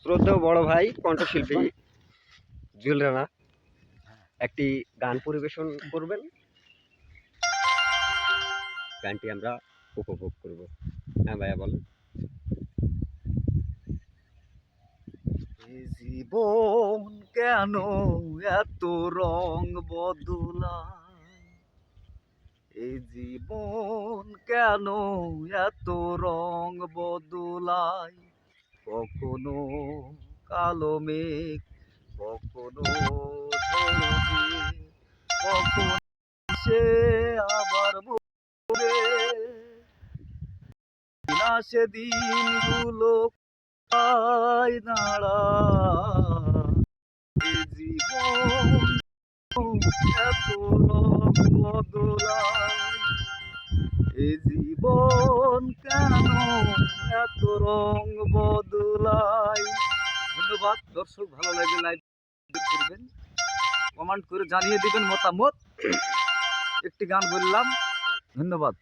শ্রদ্ধেয় বড় ভাই কণ্ঠশিল্পী জুয়েল রানা একটি গান পরিবেশন করবেন। গানটি আমরা উপভোগ করব। হ্যাঁ ভাইয়া বলেন। জীবন কেন এত রং বদলায়, এই জীবন কেন এত রং বদলায়, কখনো কালো মেঘ, কখনো ঝড়ে, কখনো সে আবার ভোরে, না সেদিনগুলো কোথায় দাঁড়ায়, এই জীবন এত রং বদলায়, এই জীবন কেন এত রং বদলায়। ধন্যবাদ দর্শক, ভালো লাগলে লাইক করবেন, কমেন্ট করে জানিয়ে দিবেন মতামত। একটি গান বললাম, ধন্যবাদ।